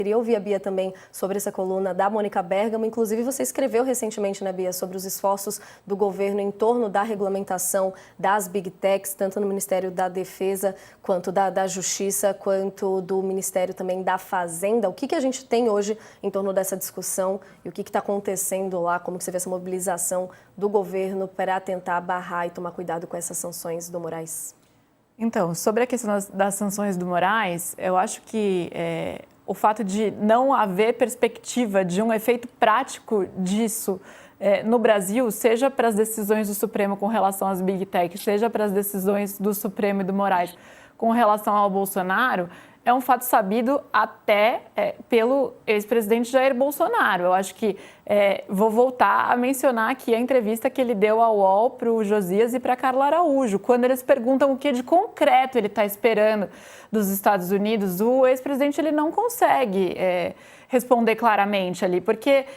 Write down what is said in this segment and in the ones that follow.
Queria ouvir a Bia também sobre essa coluna da Mônica Bergamo. Inclusive, você escreveu recentemente, né, Bia, sobre os esforços do governo em torno da regulamentação das Big Techs, tanto no Ministério da Defesa, quanto da Justiça, quanto do Ministério também da Fazenda. O que a gente tem hoje em torno dessa discussão e o que está acontecendo lá? Como que você vê essa mobilização do governo para tentar barrar e tomar cuidado com essas sanções do Moraes? Então, sobre a questão das sanções do Moraes, eu acho que o fato de não haver perspectiva de um efeito prático disso no Brasil, seja para as decisões do Supremo com relação às Big Tech, seja para as decisões do Supremo e do Moraes com relação ao Bolsonaro, é um fato sabido até pelo ex-presidente Jair Bolsonaro. Eu acho que vou voltar a mencionar aqui a entrevista que ele deu ao UOL para o Josias e para a Carla Araújo. Quando eles perguntam o que de concreto ele está esperando dos Estados Unidos, o ex-presidente ele não consegue responder claramente ali, porque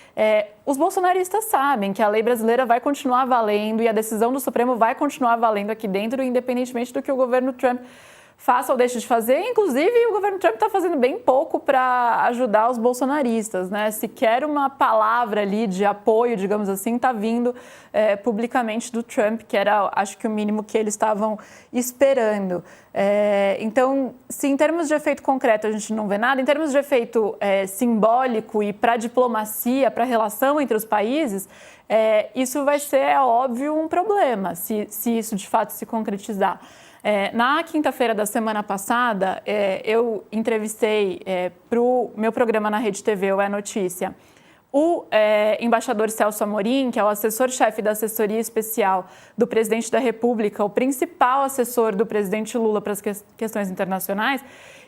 os bolsonaristas sabem que a lei brasileira vai continuar valendo e a decisão do Supremo vai continuar valendo aqui dentro, independentemente do que o governo Trump faça ou deixe de fazer. Inclusive, o governo Trump está fazendo bem pouco para ajudar os bolsonaristas, né? Sequer uma palavra ali de apoio, digamos assim, está vindo publicamente do Trump, que era, acho que, o mínimo que eles estavam esperando. Então, se em termos de efeito concreto a gente não vê nada, em termos de efeito simbólico e para a diplomacia, para a relação entre os países, isso vai ser, é óbvio, um problema, se isso de fato se concretizar. Na quinta-feira da semana passada, eu entrevistei para o meu programa na Rede TV, o É Notícia, o embaixador Celso Amorim, que é o assessor-chefe da assessoria especial do presidente da República, o principal assessor do presidente Lula para as questões internacionais.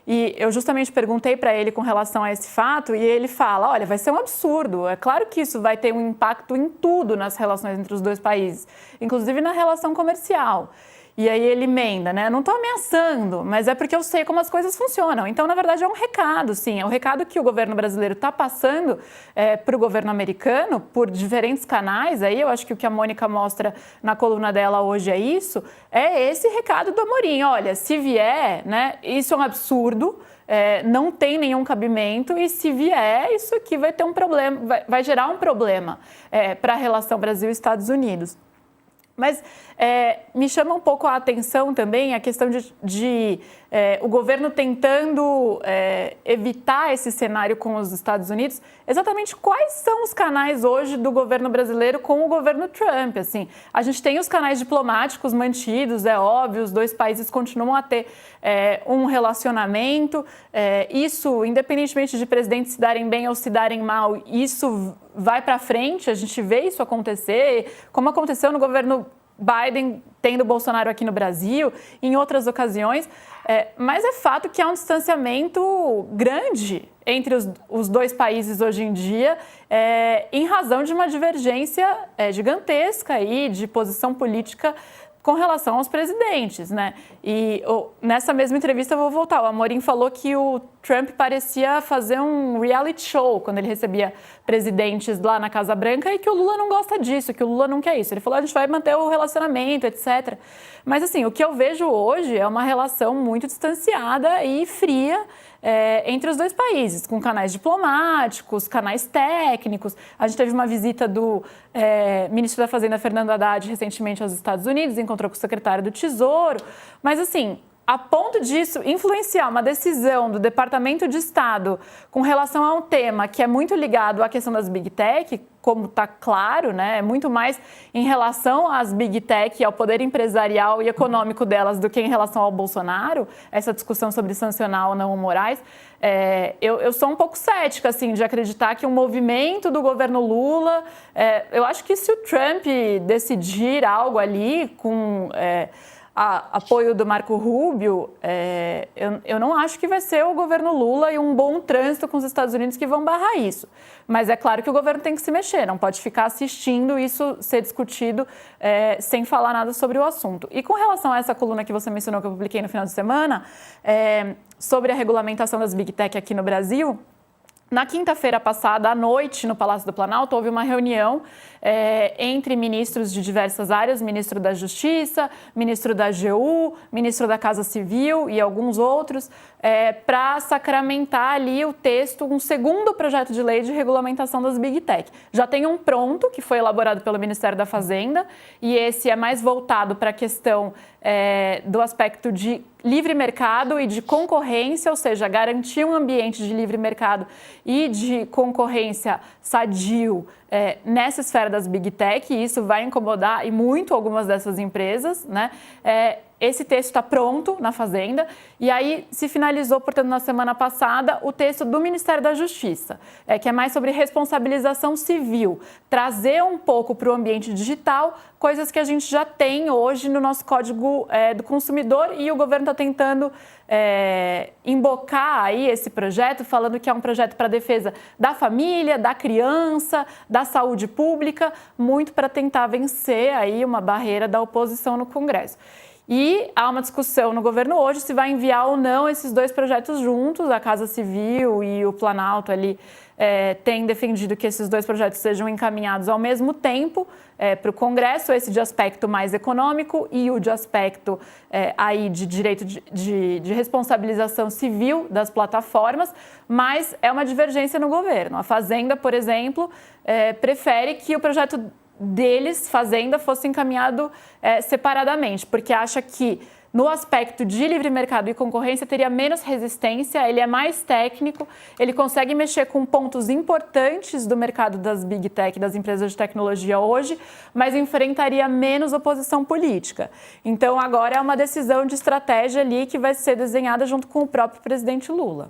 E eu justamente perguntei para ele com relação a esse fato e ele fala, olha, vai ser um absurdo. É claro que isso vai ter um impacto em tudo nas relações entre os dois países, inclusive na relação comercial. E aí ele emenda, né? Não estou ameaçando, mas é porque eu sei como as coisas funcionam. Então, na verdade, é um recado, sim. É um recado que o governo brasileiro está passando para o governo americano por diferentes canais. Aí eu acho que o que a Mônica mostra na coluna dela hoje é isso. É esse recado do Amorim. Olha, se vier, né? Isso é um absurdo. Não tem nenhum cabimento e se vier, isso aqui vai ter um problema, vai gerar um problema para a relação Brasil-Estados Unidos. Mas me chama um pouco a atenção também a questão de o governo tentando evitar esse cenário com os Estados Unidos. Exatamente quais são os canais hoje do governo brasileiro com o governo Trump? Assim, a gente tem os canais diplomáticos mantidos, é óbvio, os dois países continuam a ter um relacionamento. Isso, independentemente de presidentes se darem bem ou se darem mal, isso vai para frente, a gente vê isso acontecer, como aconteceu no governo Biden, tendo Bolsonaro aqui no Brasil, em outras ocasiões, mas é fato que há um distanciamento grande entre os dois países hoje em dia, em razão de uma divergência gigantesca aí de posição política com relação aos presidentes, né? E nessa mesma entrevista eu vou voltar. O Amorim falou que o Trump parecia fazer um reality show quando ele recebia presidentes lá na Casa Branca e que o Lula não gosta disso, que o Lula não quer isso. Ele falou, a gente vai manter o relacionamento, etc. Mas, assim, o que eu vejo hoje é uma relação muito distanciada e fria entre os dois países, com canais diplomáticos, canais técnicos. A gente teve uma visita do ministro da Fazenda, Fernando Haddad, recentemente aos Estados Unidos, encontrou com o secretário do Tesouro. Mas, assim, a ponto disso influenciar uma decisão do Departamento de Estado com relação a um tema que é muito ligado à questão das Big Tech, como está claro, né? É muito mais em relação às Big Tech e ao poder empresarial e econômico delas do que em relação ao Bolsonaro, essa discussão sobre sancionar ou não o Moraes. Eu sou um pouco cética, assim, de acreditar que um movimento do governo Lula... eu acho que se o Trump decidir algo ali com... apoio do Marco Rubio, eu não acho que vai ser o governo Lula e um bom trânsito com os Estados Unidos que vão barrar isso. Mas é claro que o governo tem que se mexer, não pode ficar assistindo isso ser discutido sem falar nada sobre o assunto. E com relação a essa coluna que você mencionou, que eu publiquei no final de semana, sobre a regulamentação das Big Tech aqui no Brasil, Na quinta-feira passada, à noite, no Palácio do Planalto, houve uma reunião entre ministros de diversas áreas, ministro da Justiça, ministro da AGU, ministro da Casa Civil e alguns outros, para sacramentar ali o texto, um segundo projeto de lei de regulamentação das Big Tech. Já tem um pronto, que foi elaborado pelo Ministério da Fazenda, e esse é mais voltado para a questão do aspecto de livre mercado e de concorrência, ou seja, garantir um ambiente de livre mercado e de concorrência sadio nessa esfera das Big Tech, e isso vai incomodar e muito algumas dessas empresas, né? Esse texto está pronto na Fazenda e aí se finalizou, portanto, na semana passada, o texto do Ministério da Justiça, que é mais sobre responsabilização civil, trazer um pouco para o ambiente digital coisas que a gente já tem hoje no nosso Código do Consumidor, e o governo está tentando embocar aí esse projeto, falando que é um projeto para a defesa da família, da criança, da saúde pública, muito para tentar vencer aí uma barreira da oposição no Congresso. E há uma discussão no governo hoje se vai enviar ou não esses dois projetos juntos. A Casa Civil e o Planalto ali têm defendido que esses dois projetos sejam encaminhados ao mesmo tempo para o Congresso, esse de aspecto mais econômico e o de aspecto aí de direito de responsabilização civil das plataformas, mas é uma divergência no governo. A Fazenda, por exemplo, prefere que o projeto deles, Fazenda, fosse encaminhado separadamente, porque acha que no aspecto de livre mercado e concorrência teria menos resistência, ele é mais técnico, ele consegue mexer com pontos importantes do mercado das Big Tech, das empresas de tecnologia hoje, mas enfrentaria menos oposição política. Então agora é uma decisão de estratégia ali que vai ser desenhada junto com o próprio presidente Lula.